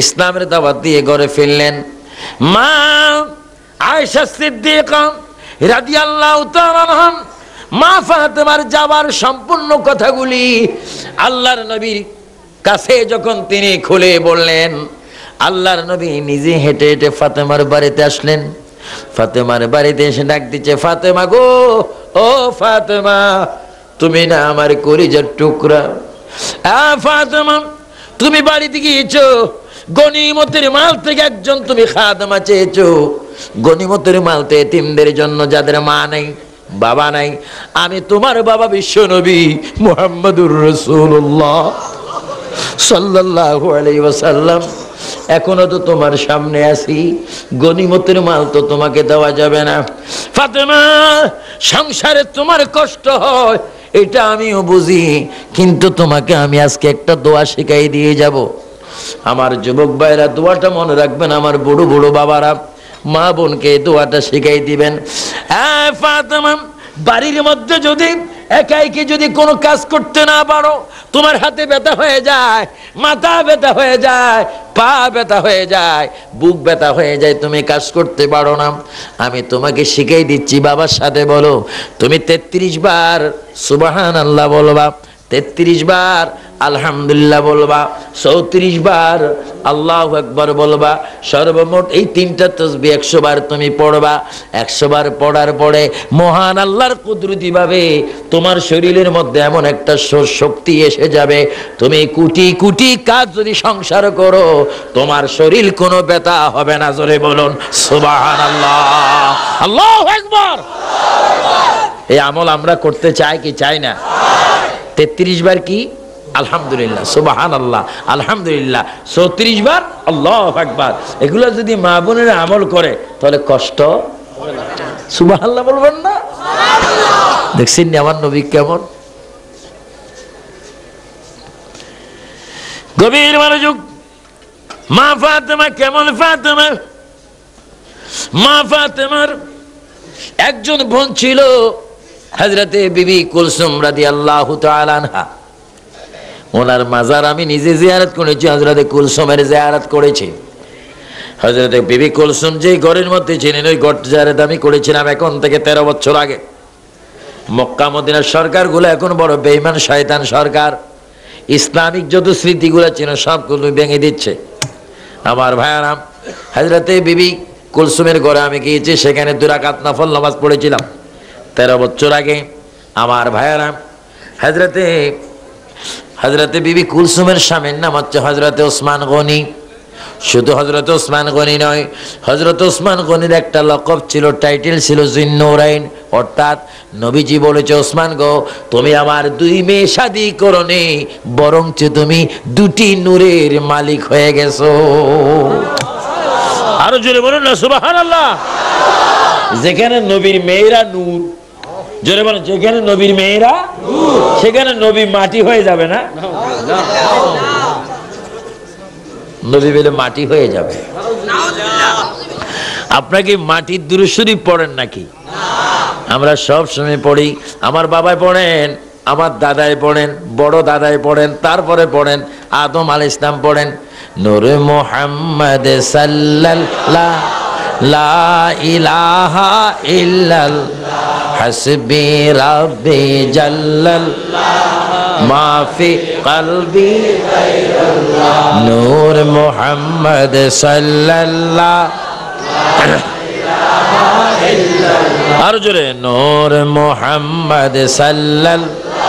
ইসলামের দাওয়াত দিয়ে ঘরে ফিরলেন। মা আয়েশা সিদ্দিকা রাদিয়াল্লাহু তাআলা আনহা মা ফাতেমার যাওয়ার সম্পূর্ণ কথাগুলি আল্লাহর নবীর কাছে যখন তিনি খুলে বললেন, আল্লাহর নবী নিজে হেঁটে হেঁটে ফাতেমার বাড়িতে আসলেন। ফাতেমার বাড়িতে এসে ডাক দিচ্ছে, ফাতেমা গো, ও ফাতেমা, তুমি না আমার কলিজার টুকরা। ফাতেমা, তুমি বাড়িতে গিয়েছো, গনিমতের মাল থেকে একজন তুমি খাদেমা চেয়েছো। গনিমতের মাল তো এতিমদের জন্য, যাদের মা নাই বাবা নাই। আমি তোমার বাবা বিশ্ব নবী মুহাম্মদুর রাসূলুল্লাহ সাল্লাল্লাহু আলাইহি ওয়াসাল্লাম এখনো তো তোমার সামনে আছি, গনিমতের মাল তো তোমাকে দেওয়া যাবে না। ফাতেমা, সংসারে তোমার কষ্ট হয় এটা আমিও বুঝি, কিন্তু তোমাকে আমি আজকে একটা দোয়া শিখাই দিয়ে যাব। আমার যুবক ভাইরা দোয়াটা মনে রাখবেন, আমার বুড়ো বুড়ো বাবারা মা বোনকে দোয়াটা শিখাই দিবেন। ফাতেমা, বাড়ির মধ্যে যদি একাইকে যদি কোনো কাজ করতে না পারো, তোমার হাতে ব্যথা হয়ে যায়, মাথা ব্যথা হয়ে যায়, পা ব্যথা হয়ে যায়, বুক ব্যথা হয়ে যায়, তুমি কাজ করতে পারো না, আমি তোমাকে শিখাই দিচ্ছি। বাবার সাথে বলো, তুমি 33 বার সুবহানাল্লাহ বলবা, 33 বার আলহামদুলিল্লাহ বলবা, 34 বার আল্লাহু আকবার বলবা। সর্বমোট এই 3টা তাসবিহ 100 বার তুমি পড়বা। 100 বার পড়ার পরে মহান আল্লাহর কুদরতি ভাবে তোমার শরীরের মধ্যে এমন একটা শক্তি এসে যাবে, তুমি কোটি কোটি কাজ যদি সংসার করো, তোমার শরীর কোনো ব্যথা হবে না। জোরে বলুন সুবহানাল্লাহ, আল্লাহু আকবার। এই আমল আমরা করতে চাই কি চাই না? 33 বার কি আলহামদুলিল্লাহ, সুবহানাল্লাহ, আলহামদুলিল্লাহ, 34 বার আল্লাহু আকবার। এগুলো যদি মা বোনেরা আমল করে তাহলে কষ্ট হবে না। সুবহানাল্লাহ বলবেন না? দেখছেন আমার নবী কেমন গভীর মনোযোগ। মা ফাতেমা কেমন? ফাতেমা, মা ফাতেমার একজন বোন ছিল হযরতে বিবি কুলসুম রাদিয়াল্লাহু তাআলা আনহা। ওনার মাজার আমি নিজে জিয়ারত করেছি, হযরতে কুলসুমের জিয়ারত করেছি। হযরতে বিবি কুলসুম যে ঘরের মধ্যে ছিলেন, ওই ঘর জিয়ারত আমি করেছিলাম এখন থেকে 13 বছর আগে। মক্কা মদিনার সরকারগুলো এখন বড় বেঈমান শয়তান সরকার, ইসলামিক যত স্মৃতিগুলো ছিল সবগুলো ভেঙে দিচ্ছে। আমার ভাইয়ারাম, হযরতে বিবি কুলসুমের ঘরে আমি গিয়েছি, সেখানে 2 রাকাত নফল নামাজ পড়েছিলাম 13 বছর আগে। আমার ভাইয়ারাম, হযরতে বিবি কুলসুমের স্বামীর নাম হচ্ছে হযরতে ওসমান গনি। শুধু হযরতে ওসমান গনি নয়, হযরতে ওসমান গনির একটা লকব ছিল, টাইটেল ছিল জিন্নুরাইন, অর্থাৎ নবীজি বলেছে, ওসমান গো, তুমি আমার 2 মেয়ে শাদী করনি, বরঞ্চ তুমি 2টি নূরের মালিক হয়ে গেছো। আরো জোরে বলুন না সুবহানাল্লাহ। যেখানে নবীর মেয়েরা নূর, জোরে বলেন, যেখানে নবীর মেয়েরা সেখানে নবী মাটি হয়ে যাবে না? নবী বলে মাটি হয়ে যাবে। আপনাকে মাটির দুরূদ শরীফ পড়েন নাকি? আমরা সব সময় পড়ি। আমার বাবাই পড়েন, আমার দাদাই পড়েন, বড় দাদাই পড়েন, তারপরে পড়েন আদম আলাইহিস সালাম পড়েন, নূরে মুহাম্মদ সাল্লাল্লাহু লা ইলাহা ইল্লাল্লাহ হাসবি রাব্বি জাল্লাল্লাহ মাফি কলবি গায়রুল্লাহ নূর মুহাম্মদ সাল্লাল্লাহু আর জোরে নূর মুহাম্মদ সাল্লাল্লাহু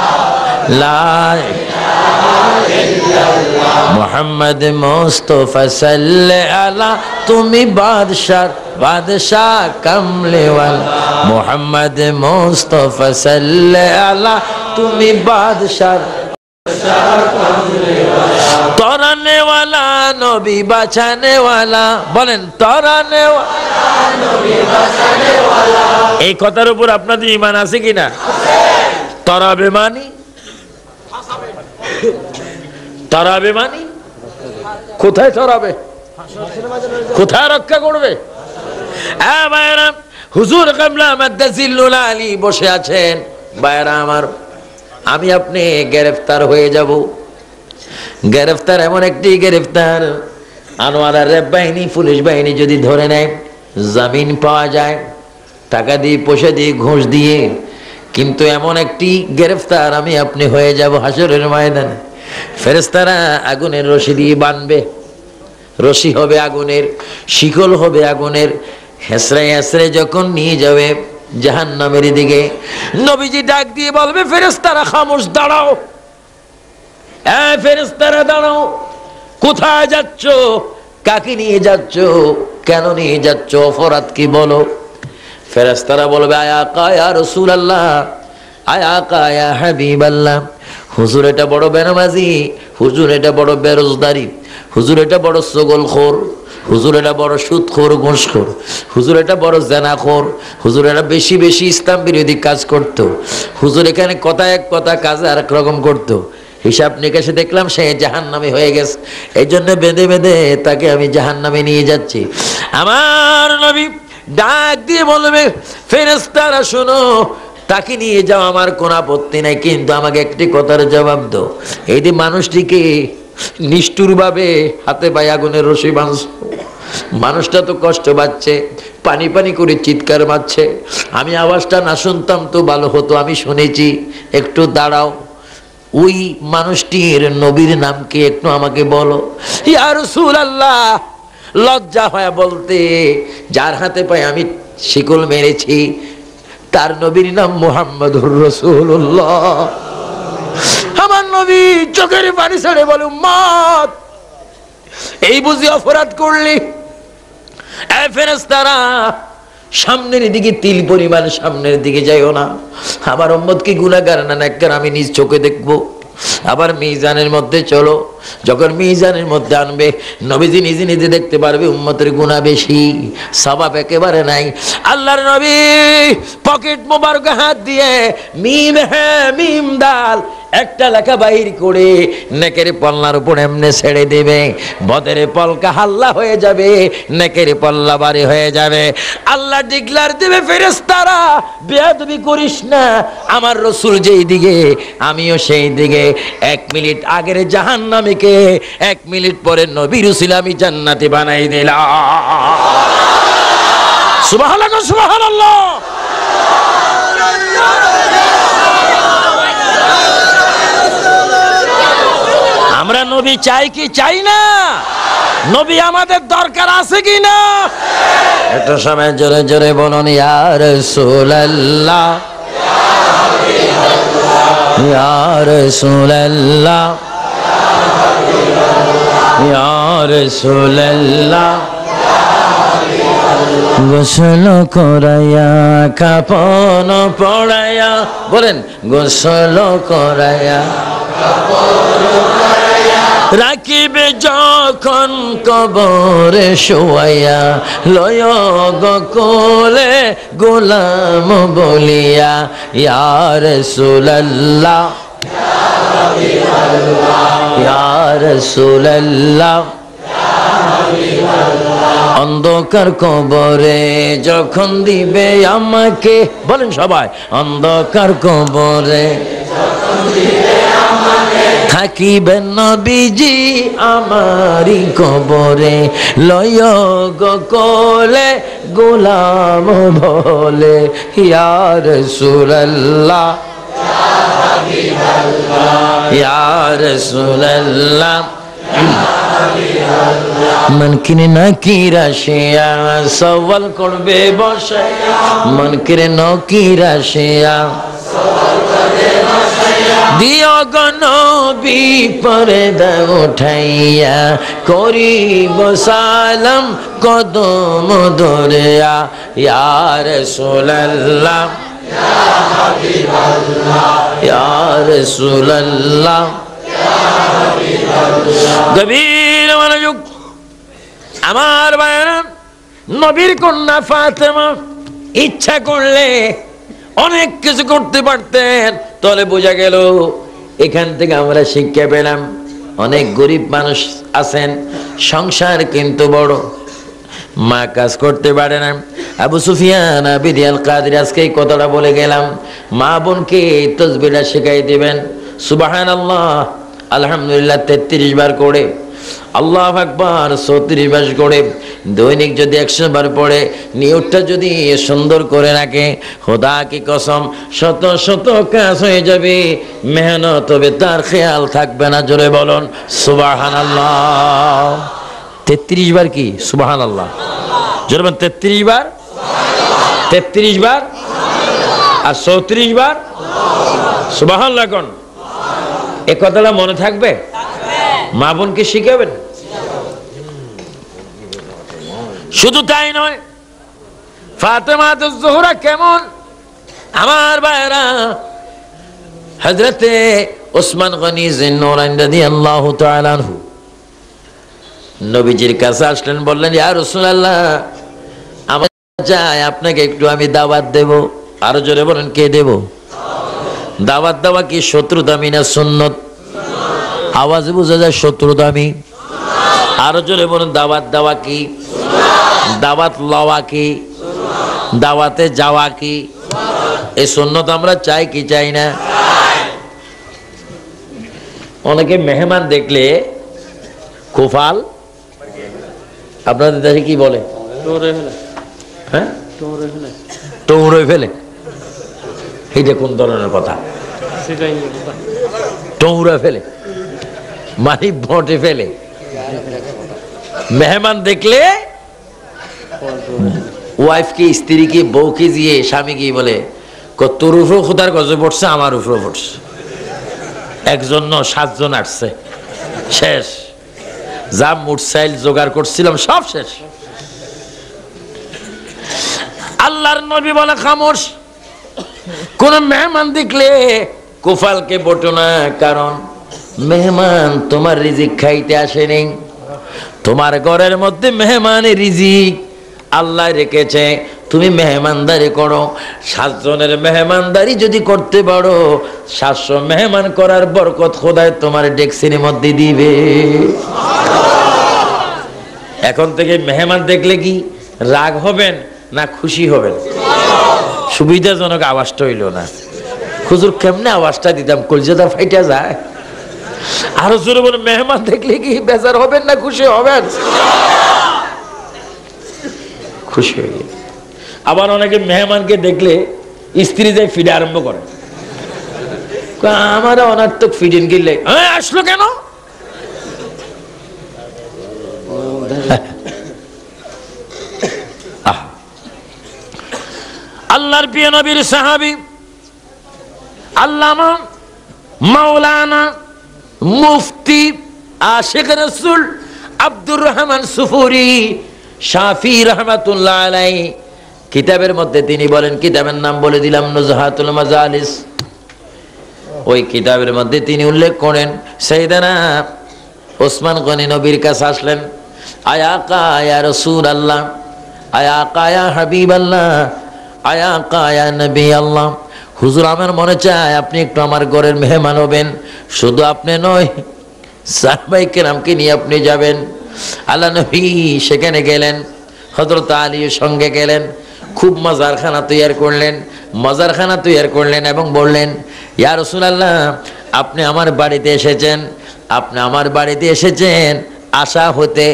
মুহাম্মদ মুস্তাফা সাল্লাল্লাহু আলা তুমি বাদশাহ বাদশাহ কামলেওয়ালা মুহাম্মদ মুস্তাফা সাল্লাল্লাহু আলা তুমি বাদশাহ তরানে ওয়ালা নবী বাঁচানে ওয়ালা। বলেন তরানে ওয়ালা নবী বাঁচানে ওয়ালা। এই কথার উপর আপনাদের ঈমান আছে কিনা? তরাবে মানি, তরাবে মানি কোথায় তরাবে? কোথায় রক্ষা করবে? হুজুর কামলা মাদ্দাজিল্লুল আলী বসে আছেন। ভাইরা আমার, আমি আপনি গ্রেফতার হয়ে যাব। গ্রেফতার এমন একটি গ্রেফতার, আনোয়ারা র্যাব বাহিনী পুলিশ বাহিনী যদি ধরে নেয়, জামিন পাওয়া যায় টাকা দিয়ে পয়সা দিয়ে ঘুষ দিয়ে, কিন্তু এমন একটি গ্রেফতার আমি আপনি হয়ে যাব হাসরের ময়দানে। ফেরেশতারা আগুনের রশি দিয়ে বাঁধবে, রশি হবে আগুনের, শিকল হবে আগুনের, হেসড়ে হেসড়ে যখন নিয়ে যাবে জাহান্নামের দিকে, নবীজি ডাক দিয়ে বলবে, ফেরেশতারা খামোশ, দাঁড়াও। ফেরেশতারা দাঁড়াও, কোথায় যাচ্ছ? কাকে নিয়ে যাচ্ছ? কেন নিয়ে যাচ্ছ? অপরাধ কি বলো? ফেরেশতারা বলবে, আয়া কায়া রাসূলুল্লাহ, আয়া কায়া হাবিবাল্লাহ। হুজুর এটা বড় বেনামাজি, হুজুর এটা বড় বেরোজগারি, হুজুর এটা বড় ছগলখোর, হুজুর এটা বড় সুদখোর ঘুষখোর, হুজুর এটা বড় জেনাখোর, হুজুর এটা বেশি বেশি ইসলাম বিরোধী কাজ করত, হুজুর এখানে কথা এক কথা কাজে আরেক রকম করতো। হিসাব নিকাশে দেখলাম সে জাহান্নামী হয়ে গেছে, এই জন্য বেঁধে বেঁধে তাকে আমি জাহান্নামে নিয়ে যাচ্ছি। আমার নবী ডাক দিয়ে বলবে, ফেরেশতারা শোনো, তাকে নিয়ে যাও, আমার কোনো আপত্তি নাই, কিন্তু আমাকে একটি কথার জবাব দাও। এই যে মানুষটিকে নিষ্ঠুরভাবে হাতে পায়ে আগুনের রশি বাঁধছ, মানুষটা তো কষ্ট পাচ্ছে, পানি পানি করে চিৎকার মারছে, আমি আওয়াজটা না শুনতাম তো ভালো হতো, আমি শুনেছি, একটু দাঁড়াও, ওই মানুষটির নবীর নাম কি একটু আমাকে বলো। ইয়া রাসূলুল্লাহ, লজ্জা হয় বলতে, যার হাতে পায়ে আমি শিকল মেরেছি তার নবীর নাম মুহাম্মদুর রাসূলুল্লাহ। আমার নবী চোখের পানি ছেড়ে বলে, উম্মত এই বুঝি অপরাধ করলি? ফেরেশতারা সামনের দিকে, তিল পরিমাণ সামনের দিকে যাইও না, আমার উম্মত কি গুনাহগার না নেককার আমি নিজ চোখে দেখবো। আবার মিজানের মধ্যে চলো, যখন মিজানের মধ্যে আনবে নবীজি নিজে নিজে দেখতে পারবে উম্মতের গুনাহ বেশি, সওয়াব একেবারে নাই। আল্লাহর নবী পকেট মোবারক হাত দিয়ে মিম হ্যাঁ মিম দাল একটা লেখা বাহির করে নেকের পাল্লার উপর এমনি ছেড়ে দেবে, বদের পলকা হাল্লা হয়ে যাবে, নেকের পাল্লা বাড়ি হয়ে যাবে। আল্লাহ ডিক্লার দেবে, ফেরেশতারা বেয়াদবি করিস না, আমার রাসূল যেই দিকে আমিও সেই দিকে। 1 মিনিট আগের জাহান্নামীকে 1 মিনিট পরে নবীর উসিলা আমি জান্নাতি বানাই দিলাম। সুবহানাল্লাহ, সুবহানাল্লাহ। আমরা নবী চাই কি চাই না? নবী আমাদের দরকার আছে কি না? একটা সময় জোরে জোরে বলুন, ইয়া রাসূলুল্লাহ, ইয়া রাসূলুল্লাহ, ইয়া রাসূলুল্লাহ। গোসল করাইয়া কাপন পড়াইয়া, বলেন গোসল করাইয়া রাখিবে যখন কবরে শোয়াইয়া, লয় গো কোলে গোলাম বলিয়া, ইয়া রাসূলুল্লাহ, ইয়া রাসূলুল্লাহ। অন্ধকার কবরে যখন দিবে আমাকে, বলেন সবাই, অন্ধকার কবরে থাকিবেন নবীজি আমারি কবরে, লয় গো কোলে গোলাম বলে, ইয়া রাসূলুল্লাহ, ইয়া রাসূলুল্লাহ। মনকিরে নাকিরা শিয়া সওয়াল করবে বসে, মনকিরে নকিরা শিয়া দিও গো নবী পর্দা উঠাইয়া, করিব সালাম কদম ধরিয়া, ইয়া রাসূলুল্লাহ, ইয়া হাবিবাল্লাহ, ইয়া রাসূলুল্লাহ। গভীর মনোযোগ আমার ভাইরা, নবীর কন্যা ফাতেমা ইচ্ছা করলে অনেক কিছু করতে পারতেন। তাহলে বোঝা গেল এখান থেকে আমরা শিক্ষা পেলাম, অনেক গরিব মানুষ আছেন, সংসার কিন্তু বড়, মা কাজ করতে পারে না। আবু সুফিয়ান আবিদি আল কাদের আজকে এই কথাটা বলে গেলাম, মা বোনকে তাসবিহটা শেখাই দিবেন। সুবহানাল্লাহ, আলহামদুলিল্লাহ 33 বার করে, আল্লাহু আকবার 34 বার করে, দৈনিক যদি 100 বার পড়ে, নিয়তটা যদি সুন্দর করে রাখে, খোদা কি কসম শত শত কাজ হয়ে যাবে, মেহনত হবে, তার খেয়াল থাকবে না। জোরে বলুন সুবহানাল্লাহ। 33 বার কি সুবহানাল্লাহ? জোরে বলুন 33 বার, 33 বার আর 34 বার সুবহানাল্লাহ কোন? এই কথাটা মনে থাকবে? মা বোনকে শিখাবেন। শুধু তাই নয়, ফাতেমা জোহরা কেমন আমার ভাইরা, হযরতে ওসমান গনি জিন্নুরাইন রাদিয়াল্লাহু তাআলা আনহু নবীজির কাছে আসলেন, বললেন ইয়া রাসূলুল্লাহ, আমার চাই আপনাকে একটু আমি দাওয়াত দেব। আরো জোরে বলেন, কে দেব? দাওয়াত দেওয়া কি শত্রুতামি না সুন্নত? আওয়াজে বোঝা যায় শত্রুতামি। আরো জোরে বলেন, দাওয়াত দেওয়া কি? দাওয়াত লওয়া কি? দাওয়াতে যাওয়া কি? এই সুন্নত আমরা চাই কি চাই না? অনেকে মেহমান দেখলে কুফাল, আপনাদের দেশে কি বলে? হ্যাঁ, টৌরে ফেলে। এইটা কোন ধরনের কথা? টৌরা ফেলে মানে ভোটে ফেলে। মেহমান দেখলে ওয়াইফকে, স্ত্রীকে, বউকে দিয়ে স্বামী কি বলে, তোর উপর খোদার গজে পড়ছে, আমার উপর পড়ছে, একজন 7 জন আসছে, শেষ। যা মুরসাইল জোগাড় করছিলাম সব শেষ। আল্লাহর নবী বলে খামোশ, কোন মেহমান দেখলে কুফালকে বটো না, কারণ মেহমান তোমার রিজিক খাইতে আসেনি, তোমার ঘরের মধ্যে মেহমানের রিজিক আল্লাহ রেখেছে, তুমি মেহমানদারি করো। 7 জনের মেহমানদারি যদি করতে পারো, 700 মেহমান করার বরকত খোদায় তোমার ডেক্সির মধ্যে দিবে। এখন থেকে মেহমান দেখলে কি রাগ হবেন না খুশি হবেন? সুবিধাজনক আওয়াজটা হইল না। হুজুর কেমনে আওয়াজটা দিতাম, কলজাটা ফাইটা যায়। আরো জোরে বলে, মেহমান দেখলে কি বেজার হবেন না খুশি হবেন? খুশি হয়ে। আবার অনেকে মেহমানকে দেখলে স্ত্রী যায় ফিডে আরম্ভ করে, আমার অনার্থক ফিডিন কিনলে আসলো কেন? আল্লাহর প্রিয় নবীর সাহাবী আল্লামা মাওলানা মুফতি আশিক রাসূল আব্দুর রহমান সুফুরি শাফি রাহমাতুল্লাহ আলাইহি কিতাবের মধ্যে তিনি বলেন, কিতাবের নাম বলে দিলাম নুজহাতুল মাজালিস। ওই কিতাবের মধ্যে তিনি উল্লেখ করেন, সাইয়েদানা ওসমান গনি নবীর কাছে আসলেন, আয়া কায়া রাসূলুল্লাহ, আয়া কায়া হাবিবাল্লাহ, আয়া কায়া নবী আল্লাহ, হুজুর আমার মনে চায় আপনি একটু আমার ঘরের মেহমান হবেন। শুধু আপনি নয়, সাহাবায়ে কেরামকে নিয়ে আপনি যাবেন। আল্লাহ নবী সেখানে গেলেন, হযরত আলীর সঙ্গে গেলেন, খুব মজারখানা তৈরি করলেন, মজারখানা তৈরি করলেন এবং বললেন, ইয়া রাসূলুল্লাহ আপনি আমার বাড়িতে এসেছেন, আপনি আমার বাড়িতে এসেছেন, আশা হতে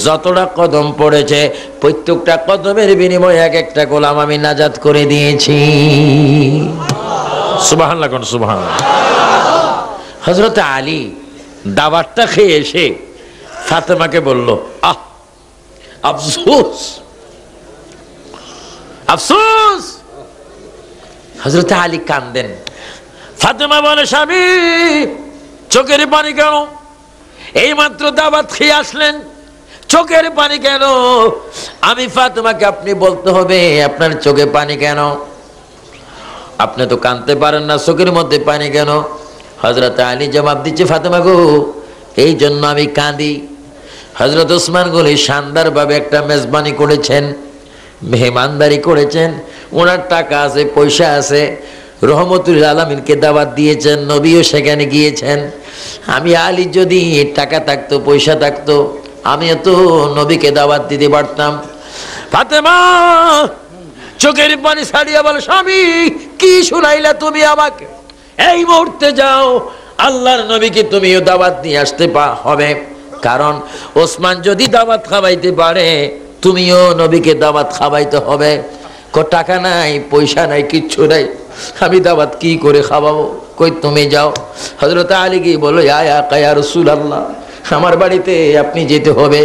যতটা কদম পড়েছে প্রত্যেকটা কদমের বিনিময়ে এক একটা গোলাম আমি নাজাত করে দিয়েছি। সুবহানাল্লাহ কোন সুবহানাল্লাহ। হযরত আলী দাওয়াতটা খেয়ে এসে ফাতেমাকে বলল, আহ আফসোস আফসোস। হযরত আলী কাঁদেন। ফাতেমা বলে, স্বামী চোখের পানি কেন? এই মাত্র দাওয়াত খেয়ে আসলেন, চোখের পানি কেন? আমি ফাতেমাকে আপনি বলতে হবে আপনার চোখে পানি কেন? আপনি তো কাঁদতে পারেন না, চোখের মধ্যে পানি কেন? হযরত আলী জবাব দিচ্ছে, ফাতেমা গো এই জন্য আমি কাঁদি। হযরত ওসমান গনি শানদার ভাবে একটা মেজবানি করেছেন, মেহমানদারি করেছেন, ওনার টাকা আছে, পয়সা আছে, রহমতুল আলামিনকে দাওয়াত দিয়েছেন, নবীও সেখানে গিয়েছেন। আমি আলী যদি টাকা থাকতো, পয়সা থাকতো, আমিও তো নবীকে দাওয়াত দিতে পারতাম। ফাতেমা চোখের পানি ছাড়িয়া বলে, স্বামী কি শুনাইলা তুমি আমাকে? এই মুহূর্তে যাও আল্লাহর নবীকে তুমিও দাওয়াত নিয়ে আসতে হবে, কারণ ওসমান যদি দাওয়াত খাওয়াইতে পারে তুমিও নবীকে দাওয়াত খাওয়াইতে হবে। টাকা নাই, পয়সা নাই, কিচ্ছু নাই, আমি দাওয়াত কি করে খাওয়াবো? কই তুমি যাও। হযরত আলী কি বলো, ইয়া রাসূলুল্লাহ, আমার বাড়িতে আপনি যেতে হবে।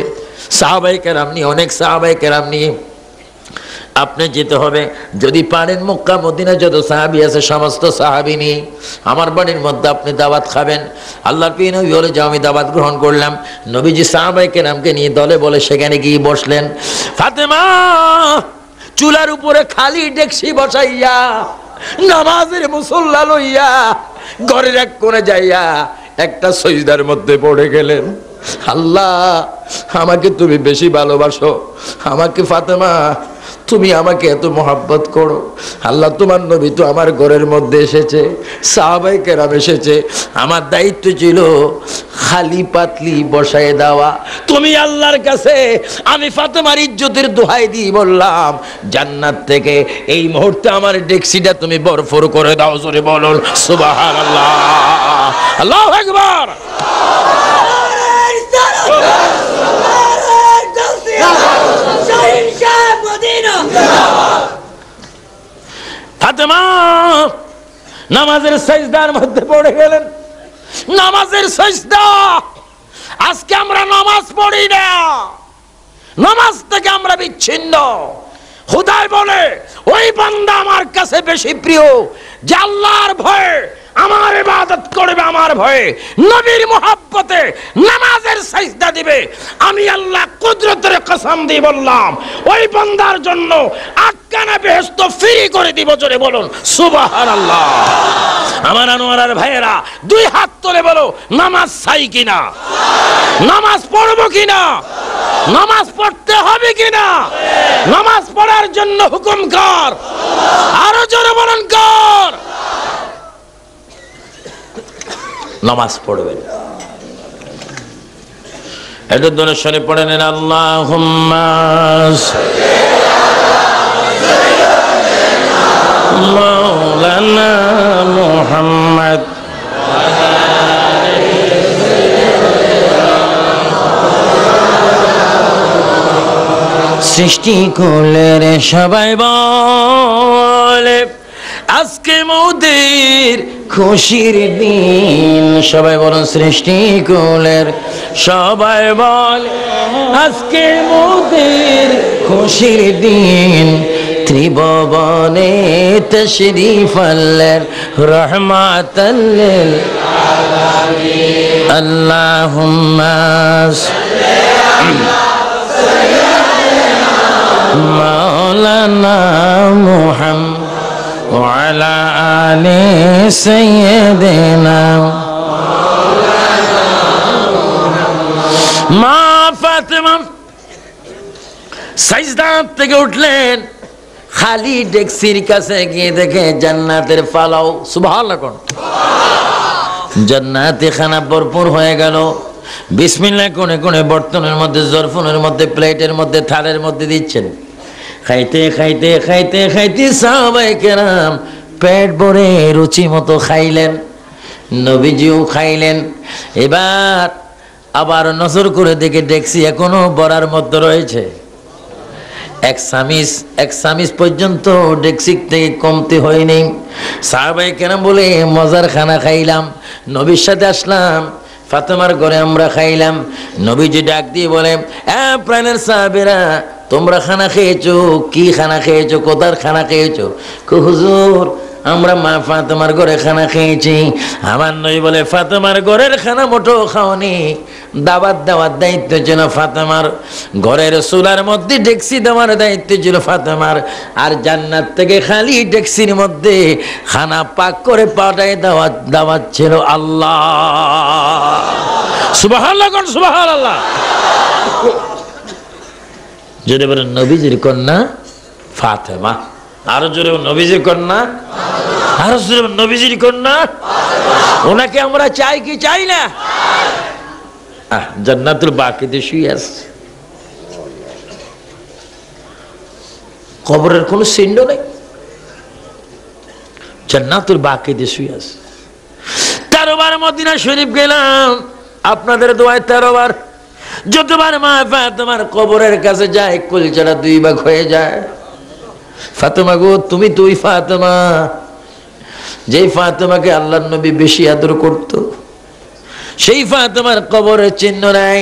সাহাবায়ে কেরাম নিয়ে, অনেক সাহাবায়ে কেরাম নিয়ে আপনি যেতে হবে। যদি পারেন মক্কা মদিনা যত সাহাবী আছে সমস্ত সাহাবী নিয়ে আমার বাড়ির মধ্যে আপনি দাওয়াত খাবেন। আল্লাহর প্রিয় নবী বলে, যাও, আমি দাওয়াত গ্রহণ করলাম। নবীজি সাহাবায়ে কেরামকে নিয়ে দলে বলে সেখানে গিয়ে বসলেন। ফাতেমা চুলার উপরে খালি ডেকসি বসাইয়া নামাজের মুসল্লা লইয়া ঘরের এক কোণে যাইয়া একটা সিজদার মধ্যে পড়ে গেলেন। আল্লাহ, আমাকে তুমি বেশি ভালোবাসো, আমাকে ফাতেমা তুমি আমাকে এত মহাব্বত করো। আল্লাহ, তোমার নবী তো আমার ঘরের মধ্যে এসেছে, সাহাবায়ে কেরাম এসেছে, আমার দায়িত্ব ছিল খালি পাতলি বসায় দেওয়া। তুমি আল্লাহর কাছে আমি ফাতেমার ইজ্জতের দোহাই দিয়ে বললাম, জান্নাত থেকে এই মুহূর্তে আমার ডেক্সিটা তুমি বরফর করে দাও। জোরে বলুন সুবহানাল্লাহ, আল্লাহু আকবার। ফাতেমা নামাজের সাজদার মধ্যে পড়ে গেলেন। নামাজের সাজদা, আজকে আমরা নামাজ পড়ি না, নামাজ থেকে আমরা বিচ্ছিন্ন। খোদাই বলে, ওই বান্দা আমার কাছে বেশি প্রিয় যে আল্লাহর ভয়ে আমার ইবাদত করবে, আমার ভয়ে নবীর মুহাব্বতে নামাজের সাজদা দিবে। আমি আল্লাহ কুদরতের কসম দিয়ে বললাম, ওই বান্দার জন্য আটখানা বেহেশত ফ্রি করে দিব। জোরে বলুন সুবহানাল্লাহ। আমার আনোয়ারার ভাইয়েরা দুই হাত তুলে বলো, নামাজ চাই কিনা, নামাজ পড়বো কিনা, নামাজ পড়তে হবে কিনা, নামাজ পড়ার জন্য হুকুম কর, আরো জোরে বলুন কর। নামাজ পড়বেন, এটা দোনেশ্বরে পড়ে নেন। আল্লাহুম্মা মাওলানা মুহাম্মদ সৃষ্টি কুলের সবাই বলে আজকে মোদের খুশির দিন। সবাই বলুন, সৃষ্টি কুলের সবাই বলে আজকে মোদের খুশির দিন। ত্রিভুবনে তশরীফ আনলেন রহমাতাল লিল আলামিন। আল্লাহুম্মা মাওলানা মুহাম্মদ وعلى آل سيدنا মা ফাতেমা সাজদা থেকে উঠলেন, খালি ডেক্সির কাছে গিয়ে দেখে জান্নাতের পালাও। সুবহানাল্লাহ। জান্নাতে খানা ভরপুর হয়ে গেল। বিসমিল্লাহ কোণে কোণে বর্তনের মধ্যে, জরফনের মধ্যে, প্লেটের মধ্যে, থালের মধ্যে দিচ্ছেন। খাইতে খাইতে খাইতে খাইতে সাহাবায়ে কেরাম পেট ভরে রুচি মতো খাইলেন, নবীজিও খাইলেন। এবার আবার নজর করে দেখে দেখছি এখনো বড়ার মধ্যে রয়েছে। এক সামিস পর্যন্ত ডেক্সি থেকে কমতে হয়নি। সাহাবায়ে কেরাম বলে, মজার খানা খাইলাম, নবীর সাথে আসলাম, ফাতেমার ঘরে আমরা খাইলাম। নবীজি ডাক দিয়ে বলে, প্রাণের সাহাবেরা, তোমরা খানা খেয়েছো? কি খানা খেয়েছো? কোথার খানা খেয়েছো? হুজুর, আমরা মা ফাতেমার ঘরে খানা খেয়েছি। আমার নবী বলে, ফাতেমার ঘরের খানা মোটো খাওনি, দাওয়াত দেওয়ার দায়িত্ব ছিল ফাতেমার, ঘরের চুলার মধ্যে ডেক্সি দেওয়ার দায়িত্ব ছিল ফাতেমার, আর জান্নাত থেকে খালি ডেক্সির মধ্যে খানা পাক করে পাঠায় দাওয়াত ছিল আল্লাহ। সুবহানাল্লাহ, সুবহানাল্লাহ। যদি বলেন নবীজির কন্যা ফাতেমা, আরো জোরে নবীজির কন্যা, আরো জোরে নবীজির কন্যা। ওনাকে আমরা চাই কি চাই না? জান্নাতুল বাকিতে শুয়ে আছে, কবরের কোন চিহ্ন নেই, জান্নাতুল বাকিতে শুয়ে আছে। তার বার মদিনা শরীফ গেলাম, আপনাদের দোয়ায় 13 বার। যতবার মা ফাতেমার কবরের কাছে যায় কলিজাটা 2 ভাগ হয়ে যায়। ফাতেমা গো, তুমি তুই ফাতেমা, যেই ফাতেমাকে আল্লাহর নবী বেশি আদর করত, সেই ফাতেমার কবরের চিহ্ন নাই।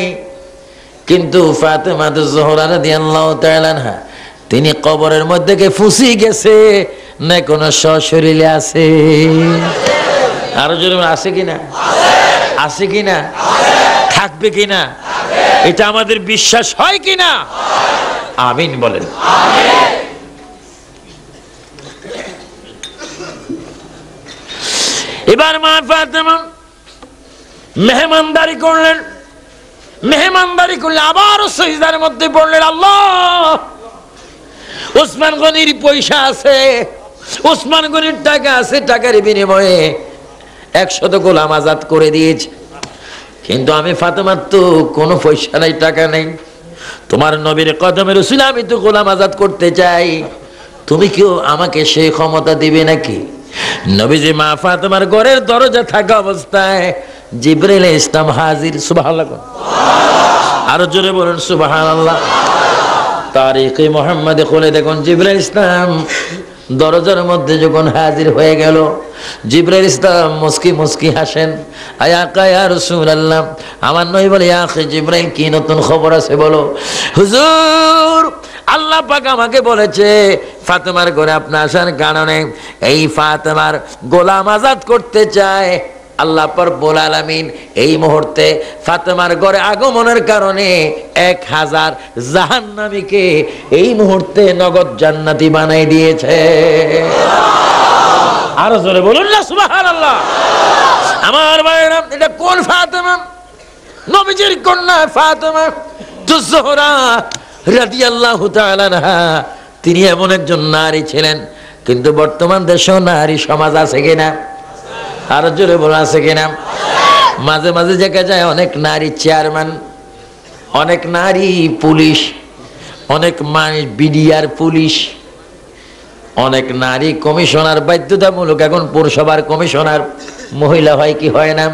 কিন্তু ফাতেমা জোহরা রাদিয়াল্লাহু তাআলা আনহা, তিনি কবরের মধ্যে কে ফুসি গেছে না কোনো সশরীরে আছে? আরো জোরে আছে কিনা? আছে কিনা? থাকবে কিনা? এটা আমাদের বিশ্বাস হয় কিনা? আমিন বলেন। এবার মা ফাতেমা মেহমানদারি করলেন। মেহমানদারি করলে আবার সিজদার মধ্যে পড়লেন, আল্লাহ, ওসমান গনির পয়সা আছে, ওসমান গনির টাকা আছে, টাকার বিনিময়ে 100 গোলাম আজাদ করে দিয়েছে। কিন্তু আমি ফাতেমার তো কোনো পয়সা নাই, টাকা নেই। তোমার নবীর কদমে রসুল আমি তো গোলাম আজাদ করতে চাই, তুমি কেউ আমাকে সেই ক্ষমতা দিবে নাকি? নবীজি মা ফাতেমার ঘরের দরজা থাকা অবস্থায় জিবরাইল ইসলাম হাজির। সুবহানাল্লাহ, আরো জোরে বলেন সুবহানাল্লাহ। তারিখে মুহাম্মাদে খুলে দেখুন জিবরাইল ইসলাম দরজার মধ্যে যখন হাজির হয়ে গেল, জিবরাইল ইসলাম মুস্কি মুস্কি হাসেন। আয়া কায়া রাসূলুল্লাহ, আমার নবী বলে, ইয়া আখি জিবরাইল, কি নতুন খবর আছে বলো? হুজুর, আল্লাহ পাক আমাকে বলেছে ফাতেমার ঘরে আপনি আসার কারণে এই ফাতেমার গোলাম আজাদ করতে চায়। আল্লাহ রব্বুল আলামিন এই মুহূর্তে ফাতেমার ঘরে আগমনের কারণে 1000 জাহান্নামীকে এই মুহূর্তে নগদ জান্নাতি বানাই দিয়েছে। আরো জোরে বলুন না সুবহানাল্লাহ। আমার ভাইরা, এটা কোন ফাতেমা? নবীজির কন্যা ফাতেমা জোহরা রাদিয়াল্লাহু তাআলা আনহা। তিনি এমন একজন নারী ছিলেন, কিন্তু বর্তমান দেশেও নারী সমাজ আছে কিনা? আরো জোরে বলা আছে কিনা? মাঝে মাঝে দেখা যায় অনেক নারী চেয়ারম্যান, অনেক নারী পুলিশ, অনেক বিডিআর পুলিশ, অনেক নারী কমিশনার, বাধ্যতামূলক এখন পৌরসভার কমিশনার মহিলা হয় কি হয় না?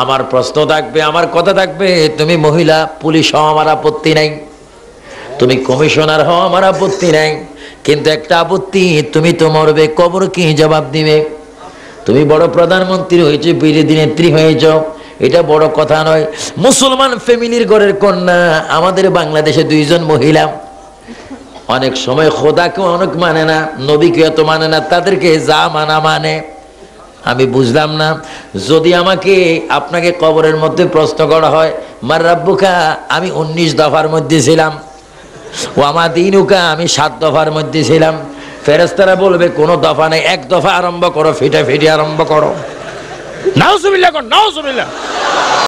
আমার প্রশ্ন থাকবে, আমার কথা থাকবে, তুমি মহিলা পুলিশ হও আমার আপত্তি নাই, তুমি কমিশনার হও আমার আপত্তি নাই, কিন্তু একটা আপত্তি, তুমি তো মরবে, কবর কি জবাব দিবে? তুমি বড় প্রধানমন্ত্রী হয়েছে, বিরোধী নেত্রী হয়েছ, এটা বড় কথা নয়। মুসলমান ফ্যামিলির ঘরের কন্যা, আমাদের বাংলাদেশে 2 জন মহিলা অনেক সময় খোদাকে অনেক মানে না, নবীকে এত মানে না, তাদেরকে যা মানা মানে। আমি বুঝলাম না, যদি আপনাকে কবরের মধ্যে প্রশ্ন করা হয়, মার রাব্বুকা, আমি 19 দফার মধ্যে ছিলাম, ও আমার দিনুকা, আমি 7 দফার মধ্যে ছিলাম। ফেরেশতারা বলবে কোনো দফা নেই, 1 দফা আরম্ভ করো, ফিটে ফিটে আরম্ভ করো। নাউজুবিল্লাহ, নাউজুবিল্লাহ।